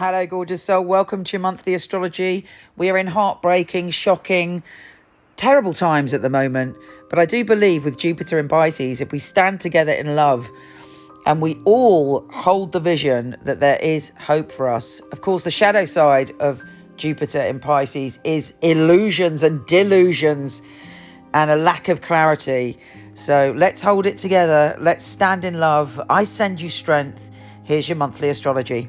Hello, gorgeous soul. Welcome to your monthly astrology. We are in heartbreaking, shocking, terrible times at the moment. But I do believe with Jupiter in Pisces, if we stand together in love and we all hold the vision that there is hope for us. Of course, the shadow side of Jupiter in Pisces is illusions and delusions and a lack of clarity. So let's hold it together. Let's stand in love. I send you strength. Here's your monthly astrology.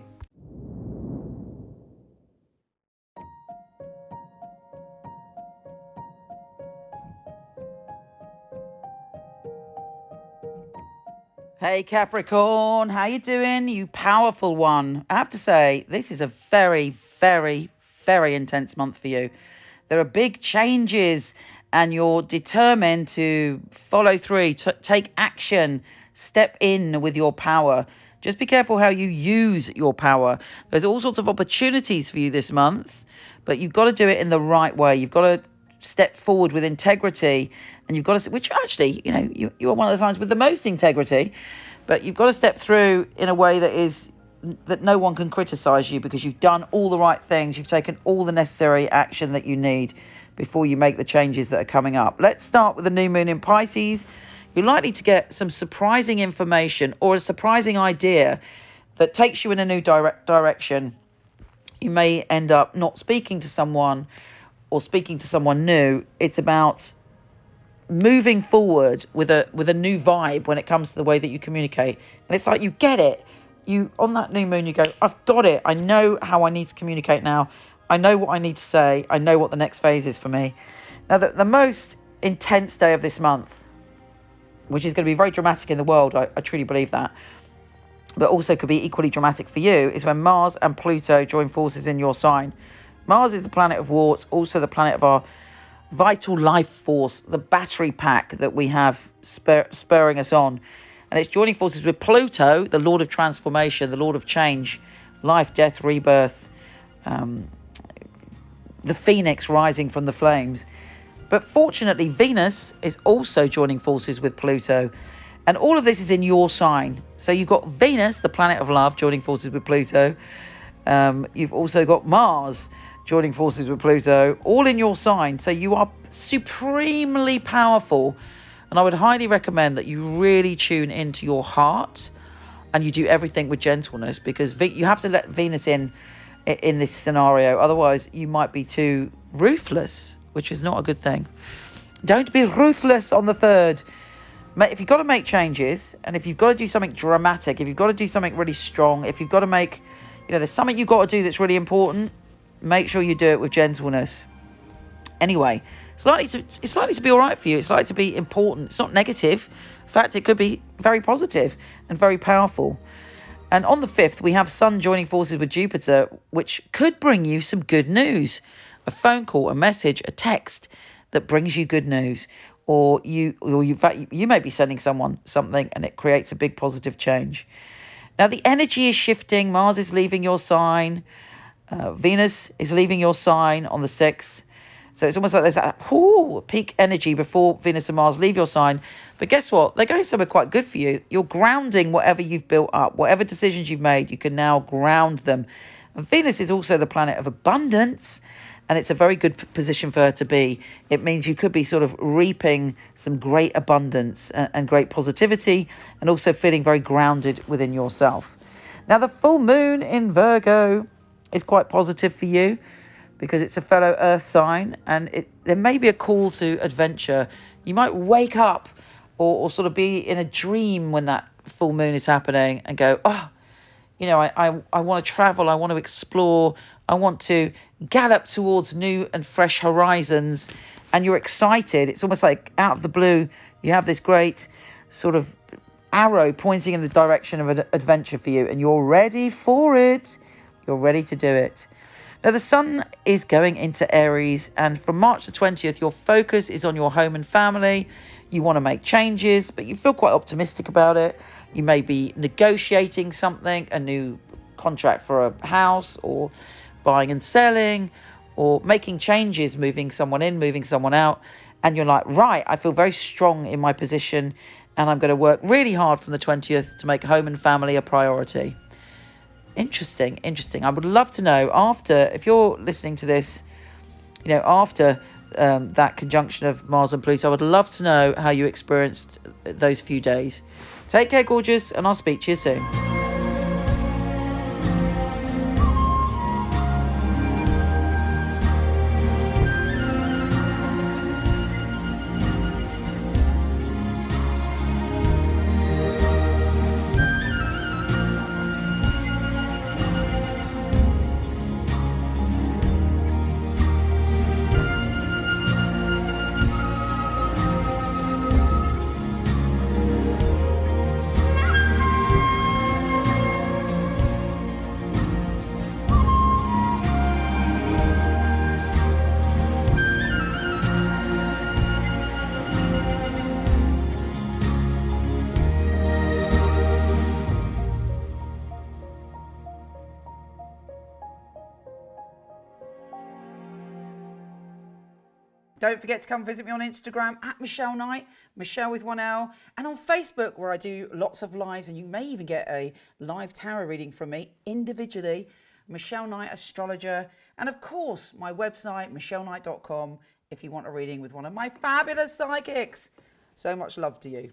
Hey Capricorn, how you doing? You powerful one. I have to say, this is a very, very, very intense month for you. There are big changes and you're determined to follow through, take action, step in with your power. Just be careful how you use your power. There's all sorts of opportunities for you this month, but you've got to do it in the right way. You've got to step forward with integrity, and you've got to, which actually, you are one of the signs with the most integrity, but you've got to step through in a way that no one can criticize you, because you've done all the right things. You've taken all the necessary action that you need before you make the changes that are coming up. Let's start with the new moon in Pisces. You're likely to get some surprising information or a surprising idea that takes you in a new direction. You may end up not speaking to someone or speaking to someone new. It's about moving forward with a new vibe when it comes to the way that you communicate. And it's like you get it. You, on that new moon, you go, I've got it. I know how I need to communicate now. I know what I need to say. I know what the next phase is for me. Now, the most intense day of this month, which is going to be very dramatic in the world, I truly believe that, but also could be equally dramatic for you, is when Mars and Pluto join forces in your sign. Mars is the planet of war. It's also the planet of our vital life force, the battery pack that we have spurring us on. And it's joining forces with Pluto, the Lord of transformation, the Lord of change, life, death, rebirth, the phoenix rising from the flames. But fortunately, Venus is also joining forces with Pluto. And all of this is in your sign. So you've got Venus, the planet of love, joining forces with Pluto. You've also got Mars joining forces with Pluto, all in your sign. So you are supremely powerful. And I would highly recommend that you really tune into your heart and you do everything with gentleness, because you have to let Venus in this scenario. Otherwise, you might be too ruthless, which is not a good thing. Don't be ruthless on the 3rd. If you've got to make changes, and if you've got to do something dramatic, if you've got to do something really strong, if you've got to make, there's something you've got to do that's really important, make sure you do it with gentleness. Anyway, it's likely to be all right for you. It's likely to be important. It's not negative. In fact, it could be very positive and very powerful. And on the 5th, we have Sun joining forces with Jupiter, which could bring you some good news. A phone call, a message, a text that brings you good news. Or you may be sending someone something and it creates a big positive change. Now, the energy is shifting. Mars is leaving your sign. Venus is leaving your sign on the 6th. So it's almost like there's that peak energy before Venus and Mars leave your sign. But guess what? They're going somewhere quite good for you. You're grounding whatever you've built up. Whatever decisions you've made, you can now ground them. And Venus is also the planet of abundance. And it's a very good position for her to be. It means you could be sort of reaping some great abundance and great positivity, and also feeling very grounded within yourself. Now, the full moon in Virgo is quite positive for you, because it's a fellow earth sign, and there may be a call to adventure. You might wake up or sort of be in a dream when that full moon is happening and go, I want to travel, I want to explore, I want to gallop towards new and fresh horizons, and you're excited. It's almost like out of the blue, you have this great sort of arrow pointing in the direction of an adventure for you, and you're ready for it. You're ready to do it. Now, the sun is going into Aries, and from March the 20th, your focus is on your home and family. You want to make changes, but you feel quite optimistic about it. You may be negotiating something, a new contract for a house, or buying and selling, or making changes, moving someone in, moving someone out. And you're like, right, I feel very strong in my position, and I'm going to work really hard from the 20th to make home and family a priority. Interesting, interesting. I would love to know after, if you're listening to this, after that conjunction of Mars and Pluto, I would love to know how you experienced those few days. Take care, gorgeous, and I'll speak to you soon. Don't forget to come visit me on Instagram at Michele Knight, Michele with 1L, and on Facebook where I do lots of lives, and you may even get a live tarot reading from me individually, Michele Knight Astrologer, and of course my website, michelleknight.com, if you want a reading with one of my fabulous psychics. So much love to you.